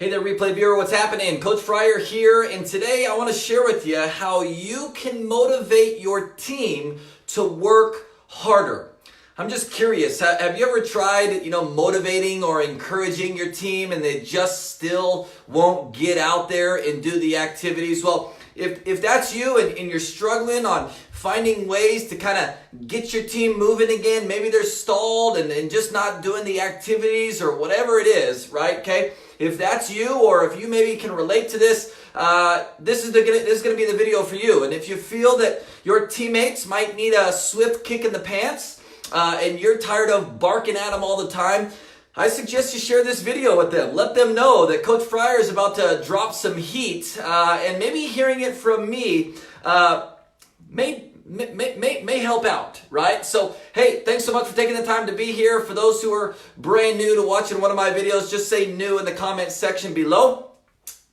Hey there, replay viewer, what's happening? Coach Fryer here, and today I want to share with you how you can motivate your team to work harder. I'm just curious, have you ever tried, motivating or encouraging your team and they just still won't get out there and do the activities? Well, if that's you and you're struggling on finding ways to kind of get your team moving again, maybe they're stalled and just not doing the activities or whatever it is, right? Okay. If that's you, or if you maybe can relate to this, this is going to be the video for you. And if you feel that your teammates might need a swift kick in the pants, and you're tired of barking at them all the time, I suggest you share this video with them. Let them know that Coach Fryer is about to drop some heat, and maybe hearing it from me may help out, right? So, hey, thanks so much for taking the time to be here. For those who are brand new to watching one of my videos, just say new in the comment section below.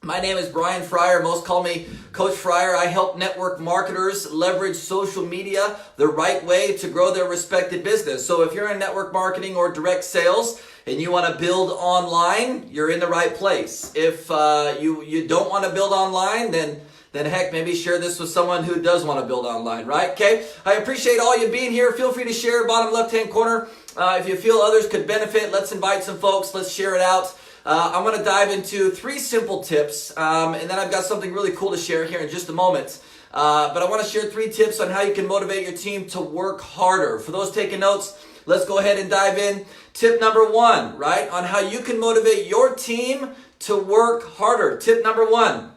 My name is Brian Fryer. Most call me Coach Fryer. I help network marketers leverage social media the right way to grow their respected business. So if you're in network marketing or direct sales and you want to build online, you're in the right place. If you don't want to build online, then heck, maybe share this with someone who does want to build online, right? Okay, I appreciate all you being here. Feel free to share, bottom left-hand corner. If you feel others could benefit, let's invite some folks. Let's share it out. I'm going to dive into 3 simple tips, and then I've got something really cool to share here in just a moment. But I want to share 3 tips on how you can motivate your team to work harder. For those taking notes, let's go ahead and dive in. Tip number 1, right, on how you can motivate your team to work harder. Tip number 1.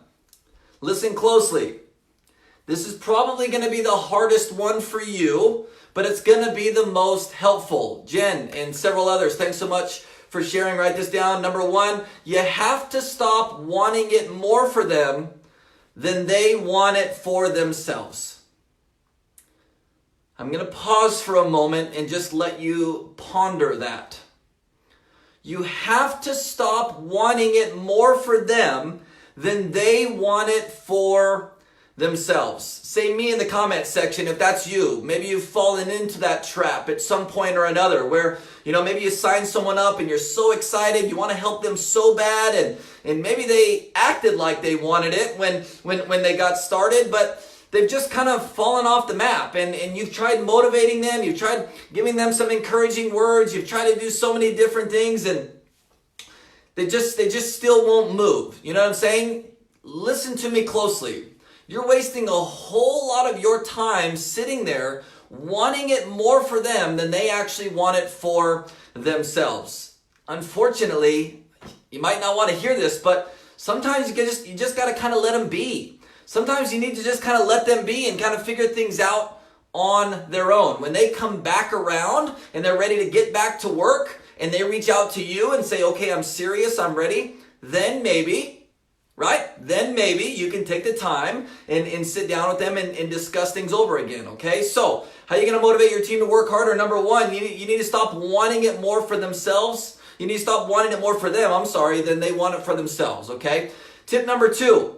Listen closely. This is probably going to be the hardest one for you, but it's going to be the most helpful. Jen and several others, thanks so much for sharing. Write this down. Number 1, you have to stop wanting it more for them than they want it for themselves. I'm going to pause for a moment and just let you ponder that. You have to stop wanting it more for them than they want it for themselves. Say me in the comment section if that's you. Maybe you've fallen into that trap at some point or another where, maybe you sign someone up and you're so excited, you want to help them so bad, and maybe they acted like they wanted it when they got started, but they've just kind of fallen off the map, and you've tried motivating them, you've tried giving them some encouraging words, you've tried to do so many different things, and they just still won't move. You know what I'm saying? Listen to me closely. You're wasting a whole lot of your time sitting there wanting it more for them than they actually want it for themselves. Unfortunately, you might not want to hear this, but sometimes you just got to kind of let them be. Sometimes you need to just kind of let them be and kind of figure things out on their own. When they come back around and they're ready to get back to work, and they reach out to you and say, okay, I'm serious, I'm ready, then maybe, right? Then maybe you can take the time and sit down with them and discuss things over again, okay? So, how are you going to motivate your team to work harder? Number 1, you need to stop wanting it more for themselves. You need to stop wanting it more for them, than they want it for themselves, okay? Tip number 2.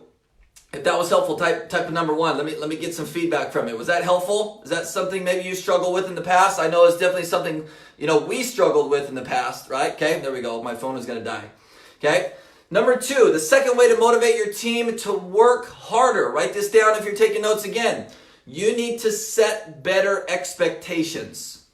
If that was helpful, type of number 1. Let me get some feedback from it. Was that helpful? Is that something maybe you struggled with in the past? I know it's definitely something, we struggled with in the past, right? Okay, there we go. My phone is going to die. Okay. Number 2, the second way to motivate your team to work harder. Write this down if you're taking notes again. You need to set better expectations.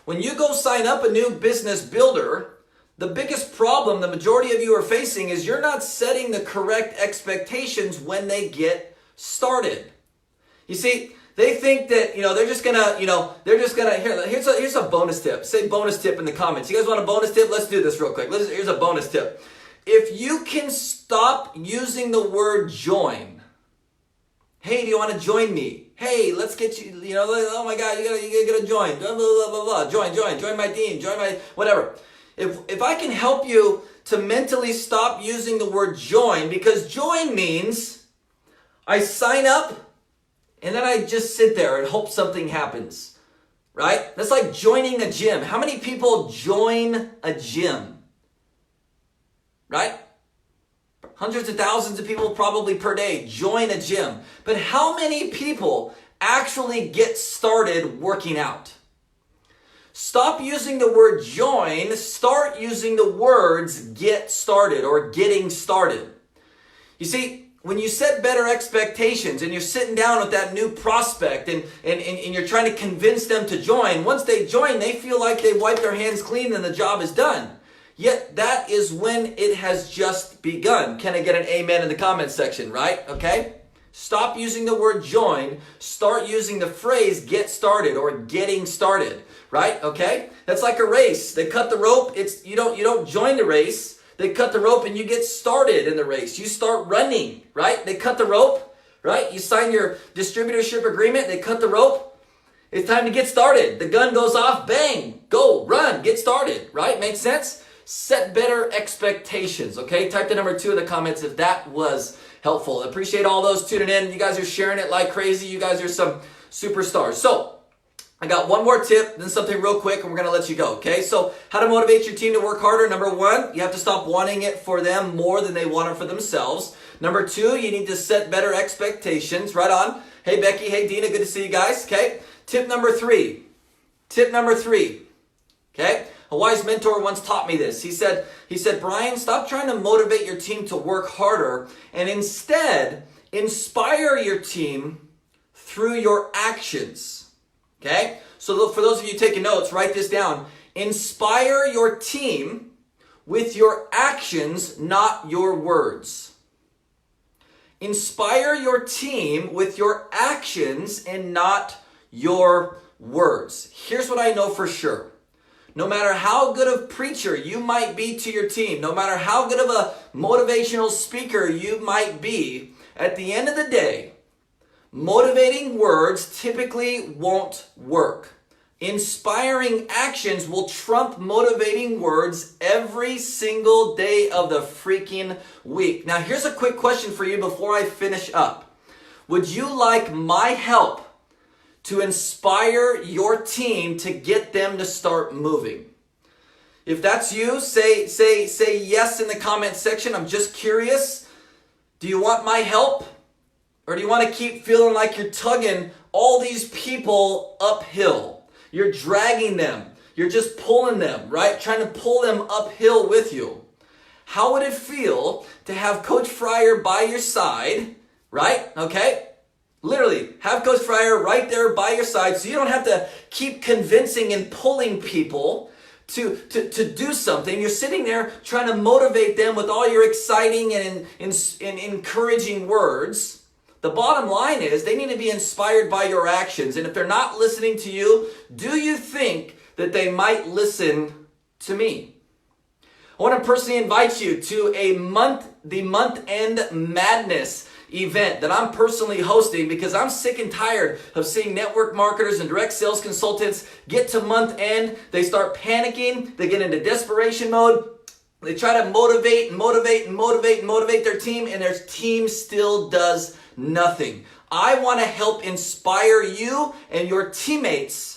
When you go sign up a new business builder, the biggest problem the majority of you are facing is you're not setting the correct expectations when they get started. You see, they think that, they're just gonna, here's a bonus tip. Say bonus tip in the comments. You guys want a bonus tip? Let's do this real quick. Here's a bonus tip. If you can stop using the word join. Hey, do you want to join me? Hey, let's get you, oh my God, you gotta join. Blah, blah, blah, blah. Join my team, join my, whatever. If I can help you to mentally stop using the word join, because join means I sign up and then I just sit there and hope something happens, right? That's like joining a gym. How many people join a gym, right? Hundreds of thousands of people probably per day join a gym. But how many people actually get started working out? Stop using the word join. Start using the words get started or getting started. You see, when you set better expectations and you're sitting down with that new prospect and you're trying to convince them to join, once they join, they feel like they wiped their hands clean and the job is done. Yet that is when it has just begun. Can I get an amen in the comment section, right? Okay? Stop using the word join. Start using the phrase get started or getting started, right? Okay? That's like a race. They cut the rope. You don't join the race. They cut the rope and you get started in the race. You start running, right? They cut the rope, right? You sign your distributorship agreement. They cut the rope. It's time to get started. The gun goes off. Bang. Go. Run. Get started, right? Makes sense? Set better expectations, okay? Type the number 2 in the comments if that was helpful. I appreciate all those tuning in. You guys are sharing it like crazy. You guys are some superstars. So, I got one more tip, then something real quick, and we're going to let you go, okay? So, how to motivate your team to work harder. Number 1, you have to stop wanting it for them more than they want it for themselves. Number 2, you need to set better expectations. Right on. Hey, Becky. Hey, Dina. Good to see you guys, okay? Tip number 3. Okay? A wise mentor once taught me this. He said, Brian, stop trying to motivate your team to work harder and instead inspire your team through your actions. Okay? So for those of you taking notes, write this down. Inspire your team with your actions, not your words. Inspire your team with your actions and not your words. Here's what I know for sure. No matter how good of a preacher you might be to your team, no matter how good of a motivational speaker you might be, at the end of the day, motivating words typically won't work. Inspiring actions will trump motivating words every single day of the freaking week. Now, here's a quick question for you before I finish up. Would you like my help to inspire your team to get them to start moving? If that's you, say yes in the comment section. I'm just curious. Do you want my help? Or do you want to keep feeling like you're tugging all these people uphill? You're dragging them. You're just pulling them, right? Trying to pull them uphill with you. How would it feel to have Coach Fryer by your side, right? Okay? Literally, have Coach Fryer right there by your side so you don't have to keep convincing and pulling people to do something. You're sitting there trying to motivate them with all your exciting and encouraging words. The bottom line is they need to be inspired by your actions. And if they're not listening to you, do you think that they might listen to me? I want to personally invite you to the month-end madness event that I'm personally hosting because I'm sick and tired of seeing network marketers and direct sales consultants get to month end. They start panicking. They get into desperation mode. They try to motivate their team, and their team still does nothing. I want to help inspire you and your teammates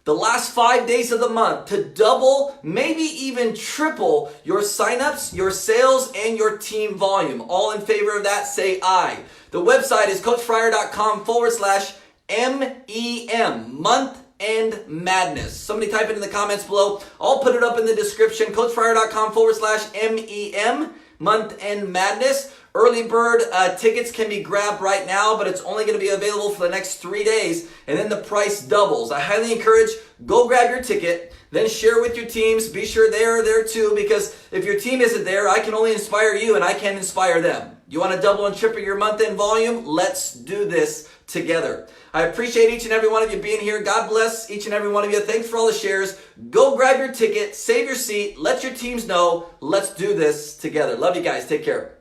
the last 5 days of the month to double, maybe even triple your signups, your sales, and your team volume. All in favor of that, say aye. The website is coachfryer.com/MEM, Month End Madness. Somebody type it in the comments below. I'll put it up in the description. coachfryer.com/MEM, Month End Madness. Early bird tickets can be grabbed right now, but it's only going to be available for the next 3 days, and then the price doubles. I highly encourage, go grab your ticket, then share with your teams. Be sure they're there too, because if your team isn't there, I can only inspire you and I can't inspire them. You want to double and triple your month-end volume? Let's do this together. I appreciate each and every one of you being here. God bless each and every one of you. Thanks for all the shares. Go grab your ticket, save your seat, let your teams know. Let's do this together. Love you guys. Take care.